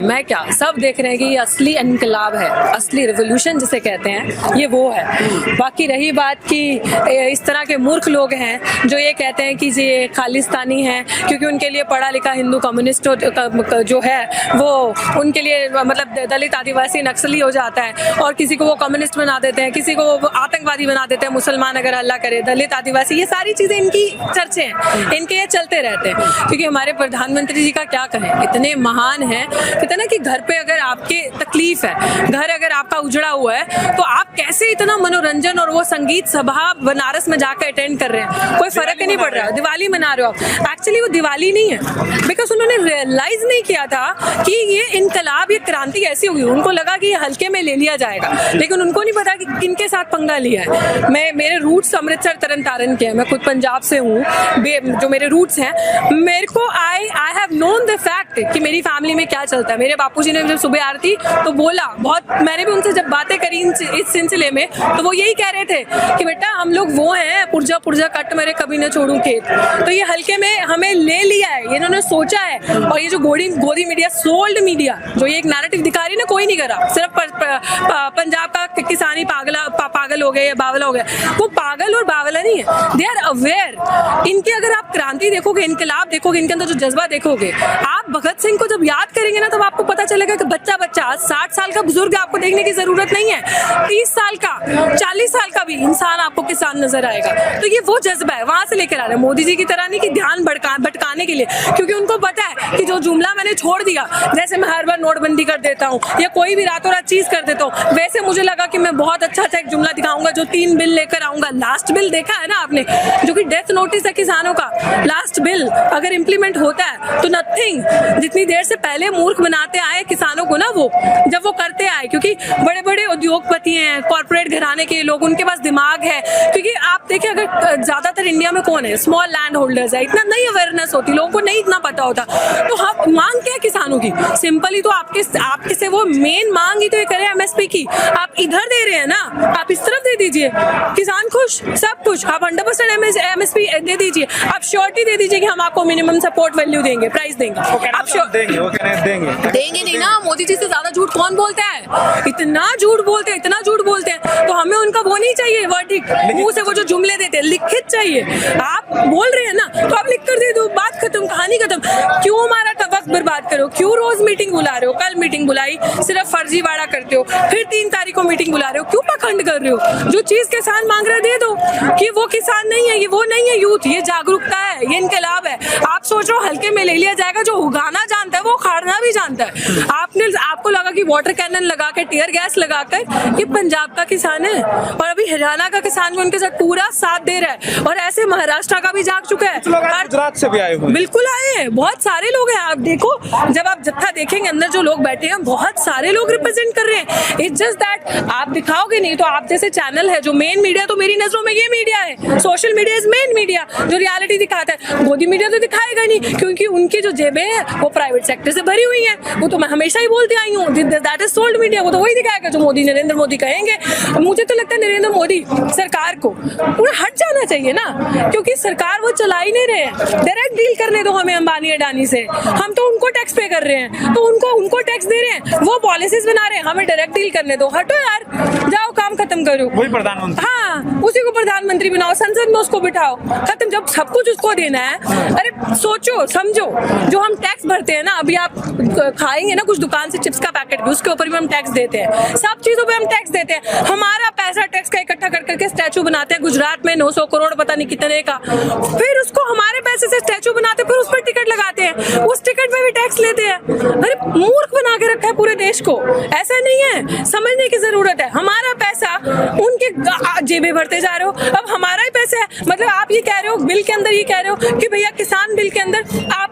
मैं क्या, सब देख रहे हैं कि ये असली इनकलाब है, असली रिवोल्यूशन जिसे कहते हैं, ये वो है। बाकी रही बात कि इस तरह के मूर्ख लोग हैं जो ये कहते हैं कि ये खालिस्तानी हैं क्योंकि उनके लिए पढ़ा लिखा हिंदू कम्युनिस्ट जो है वो उनके लिए मतलब दलित आदिवासी नक्सली हो जाता है, और किसी को वो कम्युनिस्ट बना देते हैं, किसी को वो आतंकवादी बना देते हैं, मुसलमान अगर अल्लाह करे, दलित आदिवासी, ये सारी चीज़ें इनकी चर्चे हैं, इनके ये चलते रहते हैं। क्योंकि हमारे प्रधानमंत्री जी का क्या कहें, इतने महान हैं, कहते हैं ना कि घर पे अगर आपके तकलीफ है, घर अगर आपका उजड़ा हुआ है, तो आप कैसे इतना मनोरंजन और वो संगीत सभा बनारस में जाकर अटेंड कर रहे हैं, कोई फर्क ही नहीं पड़ रहा है। दिवाली मना रहे हो आप, एक्चुअली वो दिवाली नहीं है, बिकॉज उन्होंने रियलाइज नहीं किया था कि ये इनकलाब, ये क्रांति ऐसी होगी। उनको लगा कि ये हल्के में ले लिया जाएगा, लेकिन उनको नहीं पता कि किनके साथ पंगा लिया है। मेरे रूट्स अमृतसर तरन तारण के हैं, मैं खुद पंजाब से हूँ, जो मेरे रूट्स हैं, मेरे को I have known the fact कि मेरी फैमिली में क्या चलता है। मेरे बापूजी ने जब सुबह आरती तो बोला, बहुत मैंने भी उनसे जब बातें करी इस सिलसिले में, तो वो यही कह रहे थे कि बेटा हम लोग वो हैं, पुर्जा पुर्जा कट मेरे कभी न छोड़ूं खेत। तो ये हल्के में हमें ले लिया है, ये इन्होंने सोचा है। और ये जो गोदी मीडिया, सोल्ड मीडिया, जो ये एक नैरेटिव दिखा रही है ना, कोई नहीं करा, सिर्फ पंजाब का किसानी पागल हो गए या बावला हो गया, वो पागल और बावला नहीं है, दे आर अवेयर। इनके अगर आप क्रांति देखोगे, इनकलाब देखोगे, इनके अंदर जो जज्बा देखोगे, आप भगत सिंह को जब याद करेंगे ना, तब आपको पता चलेगा कि बच्चा 60 साल का बुजुर्ग आपको देखने की जरूरत नहीं है, 30 साल का, 40 साल का भी इंसान आपको किसान नजर आएगा। तो ये वो जज्बा है, वहां से लेकर आ रहे हैं। मोदी जी की तरह नहीं कि ध्यान भटकाने के लिए, क्योंकि उनको पता है कि जो जुमला मैंने छोड़ दिया, जैसे मैं हर बार नोटबंदी कर देता हूँ या कोई भी रातों रात चीज कर देता हूँ, वैसे मुझे लगा कि मैं बहुत अच्छा एक जुमला दिखाऊंगा, जो 3 बिल लेकर आऊंगा। लास्ट बिल देखा है ना आपने, जो कि डेथ नोटिस है किसानों का, लास्ट बिल अगर इम्प्लीमेंट होता है तो नथिंग, जितनी देर से पहले मूर्ख बनाते आए किसानों को ना, वो जब वो करते आए, क्योंकि बड़े बड़े उद्योगपति हैं, कॉर्पोरेट घराने के लोग, उनके पास दिमाग है। क्योंकि आप देखिए, अगर ज्यादातर इंडिया में कौन है, स्मॉल लैंड होल्डर्स है, इतना नहीं अवेयरनेस होती, लोगों को नहीं इतना पता होता। तो हम मांग क्या है किसानों की, सिंपली तो आपके से वो मेन मांग ही तो ये करे एमएसपी की। आप इधर दे रहे हैं ना, आप इस तरफ दे दीजिए, किसान खुश, सब कुछ। आप 100% एमएसपी दे दीजिए, आप श्योरिटी दे दीजिए कि हम आपको मिनिमम सपोर्ट वैल्यू देंगे, प्राइस देंगे। आप देंगे नहीं ना। मोदी जी से ज्यादा झूठ कौन बोलता है, इतना झूठ बोलते हैं, इतना झूठ बोलते हैं। तो हमें उनका वो नहीं चाहिए वर्डिक्ट, मुंह से वो जो जुमले देते हैं, लिखित चाहिए। आप बोल रहे हैं ना, तो आप लिख कर दे दो, बात खत्म, कहानी खत्म। क्यों हमारा वक्त बर्बाद करो, क्यों रोज मीटिंग बुला रहे हो, कल मीटिंग बुलाई, सिर्फ फर्जीवाड़ा करते हो, फिर 3 तारीख को मीटिंग बुला रहे हो, क्यों पखंड कर रहे हो। जो चीज किसान मांग रहे दे दो, कि वो किसान नहीं है, ये वो नहीं है यूथ, ये जागरूकता है, ये इनकलाब है। आप सोच रहे हो हल्के में ले लिया जाएगा, जो उगाना जानता है वो खाड़ना भी जानता है। आपको लगा कि वाटर कैनन लगा के, टीयर गैस लगाकर ये पंजाब का किसान है, और अभी हरियाणा का किसान भी उनके साथ पूरा साथ दे रहा है, और ऐसे महाराष्ट्र का भी जाग चुका है, गुजरात से भी आए हुए, बिल्कुल आए हैं, बहुत सारे लोग हैं। आप देखो, जब आप जत्था देखेंगे, अंदर जो लोग बैठे हैं, बहुत सारे लोग रिप्रेजेंट कर रहे हैं। इट्स जस्ट दैट आप दिखाओगे नहीं, तो आप जैसे चैनल है जो मेन मीडिया, तो मेरी नजरों में ये मीडिया है, social media is main media, जो रियलिटी दिखाता है। गोदी मीडिया तो दिखाएगा नहीं, क्योंकि उनकी जो जेबें हैं वो प्राइवेट सेक्टर से भरी हुई हैं। वो तो मैं हमेशा ही बोलती आई हूँ, दैट इज सोल्ड मीडिया। वो तो वही दिखाएगा जो मोदी, नरेंद्र मोदी कहेंगे। मुझे तो लगता है नरेंद्र मोदी सरकार को पूरा हट जाना चाहिए ना, क्योंकि सरकार वो चला ही नहीं रहे हैं। डायरेक्ट डील करने दो हमें अंबानी अडानी से, हम तो उनको टैक्स पे कर रहे हैं, तो उनको टैक्स दे रहे हैं, वो पॉलिसीज बना रहे हैं, हमें डायरेक्ट डील करने दो। हटो यार, जाओ काम खत्म करो, वही प्रधानमंत्री, हाँ उसी को प्रधानमंत्री बनाओ, संसद में उसको बिठाओ, खत्म। जब सब कुछ उसको देना है, अरे सोचो समझो, जो हम टैक्स भरते हैं ना, अभी आप खाएंगे ना कुछ दुकान से चिप्स का पैकेट भी, उसके ऊपर भी हम टैक्स देते हैं, सब चीजों पे हम टैक्स देते हैं। हमारा पैसा टैक्स का इकट्ठा कर करके स्टैचू बनाते हैं गुजरात में, 900 करोड़ पता नहीं कितने का, फिर उसको हमारे पैसे से स्टैचू बनाते, फिर उस पर टिकट लगाते हैं, उस टिकट पे भी टैक्स लेते हैं। अरे मूर्ख बना के रखा है पूरे देश को, ऐसा नहीं है, समझने की जरूरत है। हमारा पैसा उनके जेबें भरते जा रहे हो, अब हमारा ही पैसा है। मतलब आप ये कह रहे हो, बिल के अंदर ये कह रहे हो कि भैया किसान बिल के अंदर आप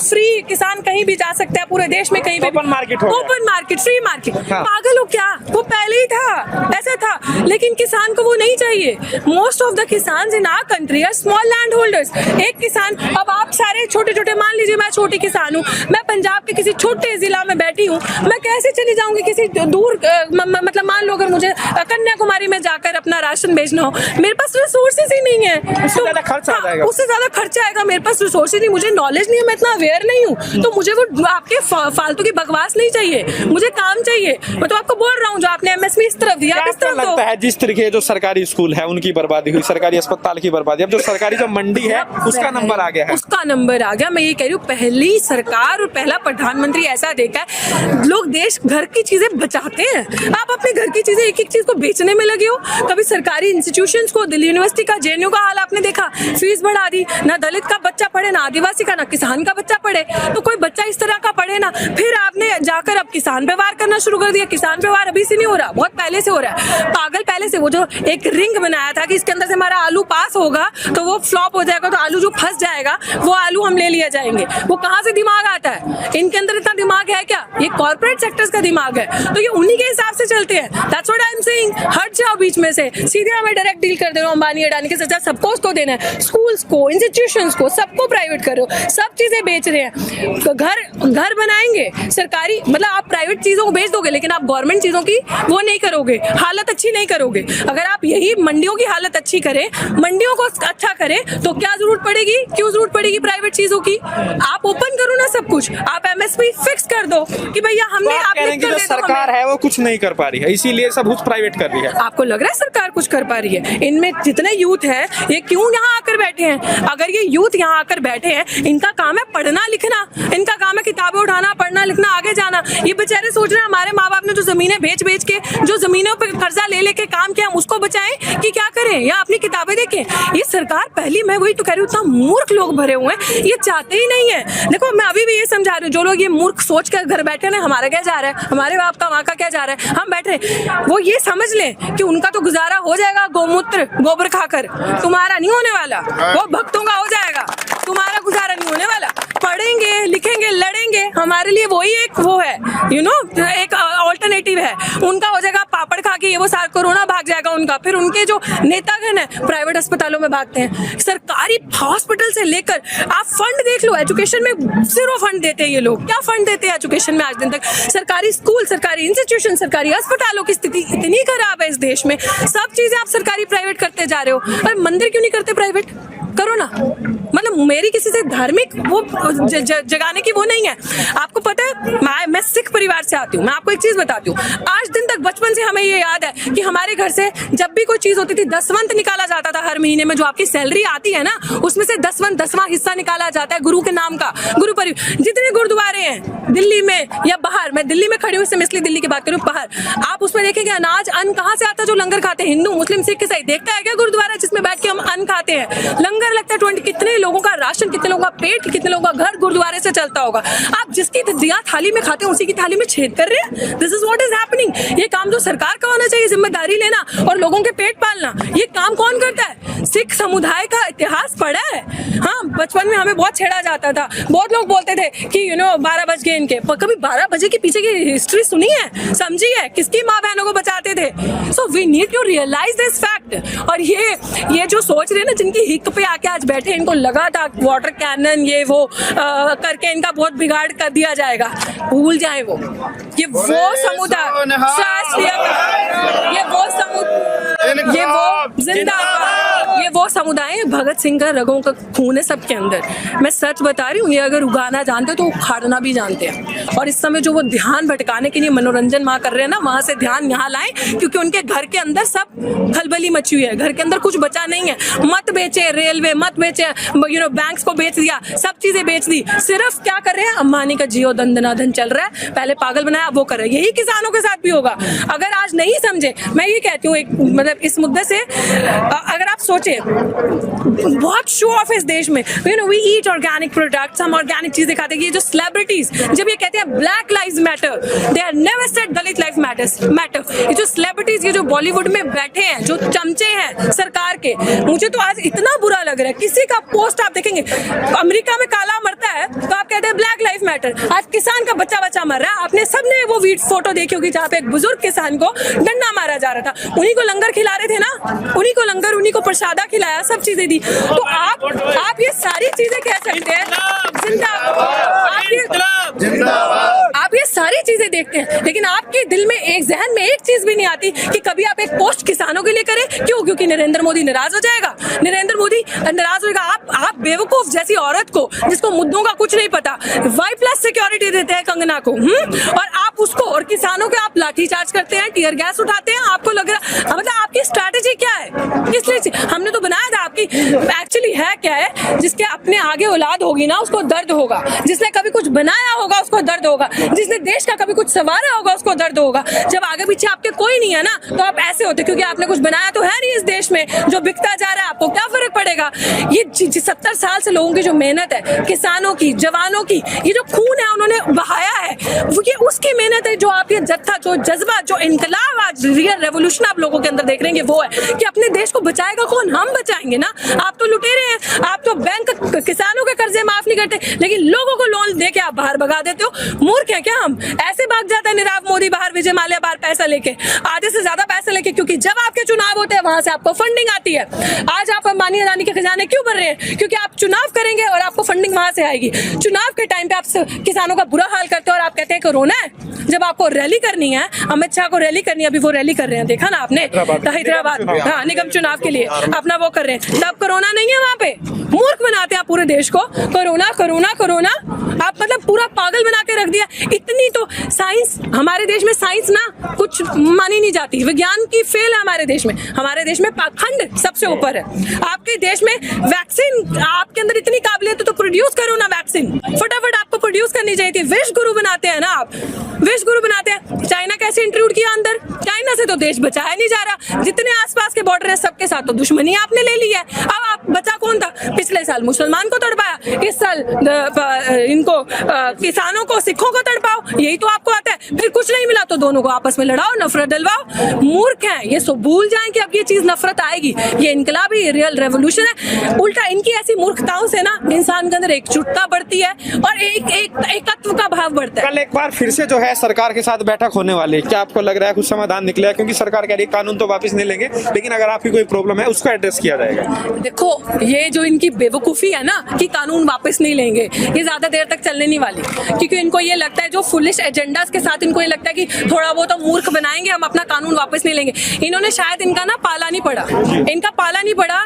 फ्री किसान कहीं भी जा सकते हैं पूरे देश में, कहीं भी, ओपन मार्केट, फ्री मार्केट। हाँ। पागल हो क्या, वो पहले ही था, ऐसा था, लेकिन किसान को वो नहीं चाहिए। Most of the kisan in our country are small land holders. एक किसान, अब आप सारे छोटे छोटे, मान लीजिए मैं छोटी किसान हूँ, मैं पंजाब के किसी छोटे जिला में बैठी हूँ, मैं कैसे चली जाऊंगी किसी दूर, मतलब मान लो अगर मुझे कन्याकुमारी में जाकर अपना राशन भेजना हो, मेरे पास रिसोर्सेज ही नहीं है, उससे ज्यादा खर्चा आ जाएगा। उससे ज्यादा खर्चा आएगा, मेरे पास रिसोर्सेज नहीं, मुझे नॉलेज नहीं है, मैं इतना अवेयर नहीं हूँ, तो मुझे वो आपके फालतू की बकवास नहीं चाहिए, मुझे काम चाहिए। मैं तो आपको बोल रहा हूँ, जो आपने एमएसपी इस तरफ दिया, इस तरफ लगता है जिस तरीके जो सरकारी स्कूल है उनकी बर्बादी हुई, सरकारी अस्पताल की बर्बादी, अब जो सरकारी जो मंडी है उसका नंबर आ गया है, उसका नंबर आ गया। मैं ये कह रही हूँ, पहली सरकार और पहला प्रधानमंत्री ऐसा देखा है, लोग देश घर की चीजें बचाते हैं, आप अपने घर की चीजें एक एक चीज को बेचने में लगे हो। कभी सरकारी इंस्टीट्यूशंस को, दिल्ली यूनिवर्सिटी का, जेएनयू का हाल आपने देखा, फीस बढ़ा दी, ना दलित का बच्चा पढ़े, ना आदिवासी का, ना किसान का बच्चा पढ़े, तो कोई बच्चा इस तरह का पढ़े ना। फिर आपने जाकर अब किसान पे वार करना शुरू कर दिया। किसान पे वार अभी से नहीं हो रहा, बहुत पहले से हो रहा है, पागल पहले से। वो जो एक रिंग बनाया था कि इसके अंदर से हमारा आलू पास होगा तो वो फ्लॉप हो जाएगा, तो आलू जो फंस जाएगा वो आलू हम ले लिया जाएंगे, वो कहाँ से दिमाग आता है? इनके अंदर इतना दिमाग है क्या? ये कॉर्पोरेट सेक्टर्स का दिमाग है, तो ये उन्हीं के हिसाब से चलते हैं। That's what I am saying. हट जाओ बीच में से, सीधे हमें डायरेक्ट डील कर दे रहे हो, अंबानी अडानी के साथ सबको उसको देना है, स्कूल्स को, इंस्टीट्यूशंस को, सबको प्राइवेट कर रहे हो, सब चीजें बेच रहे हैं। तो घर बनाएंगे सरकारी, मतलब आप प्राइवेट चीजों को बेच दोगे, लेकिन आप गवर्नमेंट चीजों की वो नहीं करोगे, हालत अच्छी नहीं करोगे। अगर आप यही मंडियों की हालत अच्छी करें, मंडियों को अच्छा करें, तो क्या जरूरत पड़ेगी, क्यों जरूरत पड़ेगी प्राइवेट चीजों की? आप ओपन करो ना सब कुछ, आप एमएसपी फिक्स कर दो कि भैया हमने, आप लिख कर दे दो। सरकार है वो कुछ नहीं कर पा रही है, इसीलिए सब कुछ प्राइवेट कर रही है। आपको लग रहा है सरकार कुछ कर पा रही है? इनमें जितने यूथ है, ये क्यों यहाँ आकर बैठे हैं? अगर ये यूथ यहाँ आकर बैठे हैं, इनका काम है पढ़ना लिखना, इनका काम है किताबें उठाना, पढ़ना लिखना, आगे जाना। ये बेचारे सोच रहे हैं हमारे माँ बाप ने जो जमीनें बेच के, जो जमीनों पर कर्जा ले लेके काम किया, हम उसको बचाएं कि क्या करें, या अपनी किताबें देखें? ये सरकार पहली, मैं वही तो कह रही हूँ, इतना मूर्ख लोग भरे हुए हैं, ये चाहते ही नहीं है। देखो मैं अभी भी ये समझा रही हूँ, जो लोग ये मूर्ख सोच कर घर बैठे ना, हमारा क्या जा रहा है, हमारे बाप का वहाँ का क्या जा रहा है, हम बैठ रहे, वो ये समझ लें कि उनका तो गुजारा हो जाएगा गोमूत्र गोबर खाकर, तुम्हारा नहीं होने वाला, वो भक्तों का हो जाएगा, तुम्हारा गुजारा नहीं होने वाला। पढ़ेंगे लिखेंगे लड़ेंगे, हमारे लिए वही एक वो है, यू नो, एक ऑल्टरनेटिव है। उनका हो जाएगा पापड़ खा के, ये वो सारा कोरोना भाग जाएगा उनका। फिर उनके जो नेतागण है प्राइवेट अस्पतालों में भागते हैं। सरकारी हॉस्पिटल से लेकर आप फंड देख लो, एजुकेशन में 0 फंड देते हैं ये लोग। क्या फंड देते हैं एजुकेशन में आज दिन तक? सरकारी स्कूल, सरकारी इंस्टीट्यूशन, सरकारी अस्पतालों की स्थिति इतनी खराब है इस देश में, सब चीजें आप सरकारी प्राइवेट करते जा रहे हो। अरे मंदिर क्यों नहीं करते प्राइवेट? करो ना। मतलब मेरी किसी से धार्मिक वो जगाने की वो नहीं है। आपको पता है मैं सिख परिवार से आती हूँ, मैं आपको एक चीज बताती हूँ। आज दिन तक बचपन से हमें ये याद है कि हमारे घर से जब भी कोई चीज होती थी, दसवंत निकाला जाता था हर महीने में। जो आपकी सैलरी आती है ना, उसमें से 10वां हिस्सा निकाला जाता है गुरु के नाम का। गुरु परिवार जितने गुरुद्वारे हैं दिल्ली में या बाहर, मैं दिल्ली में खड़ी हूँ इसलिए मैं दिल्ली की बात करूँ, बाहर आप उसमें देखेंगे अनाज अन्न कहाँ से आता है? जो लंगर खाते हैं हिंदू मुस्लिम सिख ईसाई, देखता है क्या गुरुद्वारा जिसमें बैठ के हम अन्न खाते हैं? लंगर लगता है 20, कितने लोगों का राशन, कितने लोगों का पेट, कितने लोगों का घर गुरुद्वारे से चलता होगा। आप जिसकी दिया थाली में खाते हैं उसी की थाली में छेद कर रहे हैं। This is what is happening. ये काम जो सरकार का होना चाहिए, जिम्मेदारी लेना और लोगों के पेट पालना, ये काम कौन करता है? सिख समुदाय का इतिहास पढ़ा है? हाँ, बचपन में हमें बहुत छेड़ा जाता था। बहुत लोग बोलते थे कि 12 बज गए इनके, पर कभी 12 बजे के पीछे की हिस्ट्री सुनी है, समझी है? किसकी माँ बहनों को बचाते थे? So we need to realise this fact. और ये जो सोच रहे हैं ना, जिनकी हिक पे आके आज बैठे, इनको लगा था वाटर कैनन ये वो करके इनका बहुत बिगाड़ कर दिया जाएगा, भूल जाए वो। ये वो समुदाय, ये वो जिंदाबाद, ये वो समुदाय, भगत सिंह का रगों का खून है सबके अंदर। मैं सच बता रही हूँ, ये अगर उगाना जानते हो तो उखाड़ना भी जानते हैं। और इस समय जो वो ध्यान भटकाने के लिए मनोरंजन वहाँ कर रहे हैं ना, वहाँ से ध्यान यहाँ लाएं, क्योंकि उनके घर के अंदर सब खलबली मची हुई है, घर के अंदर कुछ बचा नहीं है। मत बेचे रेलवे, मत बेचे बैंक्स को बेच दिया, सब चीजें बेच दी। सिर्फ क्या कर रहे हैं? अंबानी का जियो दंदनादन चल रहा है, पहले पागल बनाया वो कर रहे हैं। यही किसानों के साथ भी होगा अगर आज नहीं समझे। मैं ये कहती हूँ, एक मतलब इस मुद्दे से अगर आप सोचे बहुत शो ऑफ है इस देश में। You know we eat organic products, हम ऑर्गेनिक चीजें खाते हैं। ये जो सेलिब्रिटीज जब ये कहते हैं black lives matter, they are never said Dalit life matter. ये जो सेलिब्रिटीज, ये जो बॉलीवुड में बैठे हैं, जो चमचे हैं सरकार के, मुझे तो आज इतना बुरा लग रहा है। किसी का पोस्ट आप देखेंगे, अमेरिका में काला मरता है तो आप कहते हैं ब्लैक लाइफ मैटर। आज किसान का बच्चा मर रहा है, आपने सबने वो फोटो देखी होगी जहाँ पे एक बुजुर्ग किसान को डंडा मारा जा रहा था, उन्हीं को लंगर खिला रहे थे ना, उन्हीं को लंगर, उन्हीं को प्रसादा खिलाया, सब चीजें दी। तो आप ये सारी चीजें कह सकते हैं, आप ये सारी चीजें देखते हैं, लेकिन आपके दिल में एक जहन में एक चीज भी नहीं आती कि कभी आप एक पोस्ट किसानों के लिए करें। क्यों? क्योंकि नरेंद्र मोदी नाराज हो जाएगा, नरेंद्र मोदी नाराज होगा। आप बेवकूफ जैसी औरत को, जिसको मुद्दों का कुछ नहीं पता, Y+ सिक्योरिटी देते हैं कंगना को, और आप उसको और किसानों के आप लाठीचार्ज करते हैं, टीयर गैस उठाते हैं। आपको लग रहा, मतलब आपकी स्ट्रैटेजी क्या है? किस लिए हमने तो बनाया था? आपकी एक्चुअली है क्या है? जिसके अपने आगे औलाद होगी ना, उसको दर्द होगा। जिसने कभी कुछ बनाया होगा उसको दर्द होगा। जिसने देश का कभी कुछ संवारा होगा उसको दर्द होगा। जब आगे पीछे आपके कोई नहीं है ना, तो आप ऐसे होते, क्योंकि आपने कुछ बनाया तो है नहीं इस देश में जो बिकता जा रहा है। आपको क्या फर्क पड़ेगा? ये 70 साल से लोगों की जो मेहनत है, किसानों की, जवानों की, ये जो खून है उन्होंने बहाया है, वो ये उसकी मेहनत है। जो आप ये जत्था, जो जज्बा, जो इनकलाब, आज रियल रेवोल्यूशन आप लोगों के अंदर देख रहे हैं, वो है कि अपने देश को बचाएगा कौन? हम बचाएंगे ना। आप तो लुटेरे हैं, आप तो बैंक किसानों के कर्जे माफ नहीं करते, लेकिन लोगों को लोन दे के आप बाहर भगा देते हो। मूर्ख है क्या हम? ऐसे भाग जाता है नीरव मोदी बाहर, विजय माल्या बाहर पैसा लेके, आधे से ज्यादा पैसा लेके, क्योंकि जब आपके चुनाव होते हैं वहां से आपको फंडिंग आती है। आज आप अंबानी अदानी के खजाने क्यों भर रहे हैं? क्योंकि आप चुनाव करेंगे और आपको फंडिंग वहां से आएगी। चुनाव के टाइम पे आप किसानों का बुरा हाल करते हो और आप कहते हैं कोरोना है। जब आपको रैली करनी है, अमित शाह को रैली करनी है, अभी वो रैली कर रहे हैं, देखा ना आपने, हैदराबाद, हाँ, निगम चुनाव के लिए अपना वो कर रहे हैं। तब कोरोना नहीं है वहां पे। मूर्ख बनाते हैं आप पूरे देश को, कोरोना कोरोना कोरोना, आप मतलब पूरा पागल बना के रख दिया। इतनी तो साइंस, हमारे देश में साइंस ना कुछ मानी नहीं जाती, विज्ञान की फेल है हमारे देश में। हमारे देश में पाखंड सबसे ऊपर है। आपके देश में वैक्सीन, आपके अंदर इतनी काबिलियत तो प्रोड्यूस करो ना वैक्सीन, फटाफट आपको प्रोड्यूस करनी चाहिए थी। विश्व गुरु बनाते हैं ना आप, विश्व गुरु बनाते हैं। चाइना कैसे इंक्लूड किया अंदर? चाइना से तो देश बचाया नहीं जा रहा। जितने आसपास के बॉर्डर है सबके साथ तो दुश्मनी आपने ले ली है। अब आप बचा कौन था? पिछले साल मुसलमान को तड़पाया, इस साल इनको किसानों को, सिखों को तड़पाओ, यही तो आपको आता है। फिर कुछ नहीं मिला तो दोनों को आपस में लड़ाओ, नफरत डलवाओ। मूर्ख हैं ये, सब भूल जाएं कि अब ये चीज नफरत आएगी। ये इनकलाब ही रियल रेवोल्यूशन है। उल्टा इनकी ऐसी मूर्खताओं से ना इंसान के अंदर एकजुटता बढ़ती है और एकत्व का भाव बढ़ता है। कल एक बार फिर से जो है सरकार के साथ बैठक होने वाली है, क्या आपको लग रहा है कुछ समाधान निकलेगा? क्योंकि सरकार कह रही है कानून तो वापस नहीं लेंगे, लेकिन अगर आपकी कोई प्रॉब्लम है उसको एड्रेस किया जाएगा। देखो, ये जो इनकी बेवकूफी है ना कि कानून वापस नहीं लेंगे, ये ज्यादा देर तक चलने नहीं वाली, क्योंकि इनको ये लगता है, जो फुलिश एजेंडास के साथ इनको ये लगता है कि थोड़ा बहुत तो मूर्ख बनाएंगे, हम अपना कानून वापस नहीं लेंगे। इन्होंने शायद इनका ना पाला नहीं पड़ा, इनका पाला नहीं पड़ा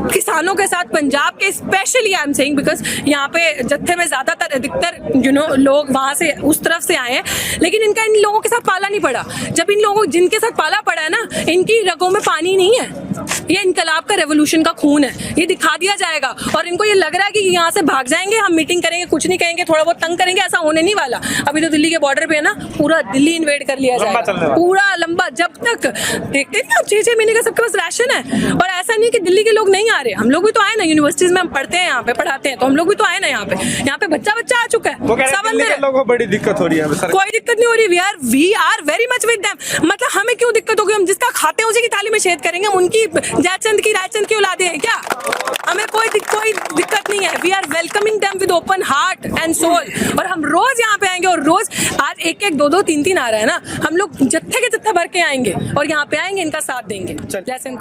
किसानों के साथ, पंजाब के specially. I am saying because यहाँ पे जत्थे में ज्यादातर अधिकतर लोग वहां से उस तरफ से आए हैं, लेकिन इनका इन लोगों के साथ पाला नहीं पड़ा। जब इन लोगों जिनके साथ पाला पड़ा है ना, इनकी रगों में पानी नहीं है। ये इनकलाब का, रेवोल्यूशन का खून है, ये दिखा दिया जाएगा। और इनको ये लग रहा है कि यहाँ से भाग जाएंगे, हम मीटिंग करेंगे, कुछ नहीं कहेंगे, थोड़ा बहुत तंग करेंगे, ऐसा होने नहीं वाला। अभी तो दिल्ली के बॉर्डर पे है ना, पूरा दिल्ली इन्वेड कर लिया जाएगा, पूरा लंबा। जब तक देखते ना 6-6 महीने का सबके पास राशन है। और ऐसा नहीं कि दिल्ली के लोग नहीं आ रहे, हम लोग भी तो आए ना, यूनिवर्सिटीज में हम पढ़ते हैं, यहाँ पे पढ़ाते हैं, तो हम लोग भी तो आए ना। यहाँ पे बच्चा आ चुका है, सब अंदर है। लोगों को बड़ी दिक्कत हो रही है। कोई दिक्कत नहीं हो रही, we are very much with them. मतलब हमें क्यों दिक्कत होगी? हम जिसका खाते हैं उसी की थाली में छेद करेंगे। हम उनकी जयचंद की औलादे हैं क्या? हमें कोई दिक्कत नहीं है। We are welcoming them with open heart and soul. और हम रोज यहाँ पे आएंगे, और रोज आज 1-1, 2-2, 3-3 आ रहा है ना, हम लोग जत्थे के जत्था भर के आएंगे और यहाँ पे आएंगे, इनका साथ देंगे। जय सिंह।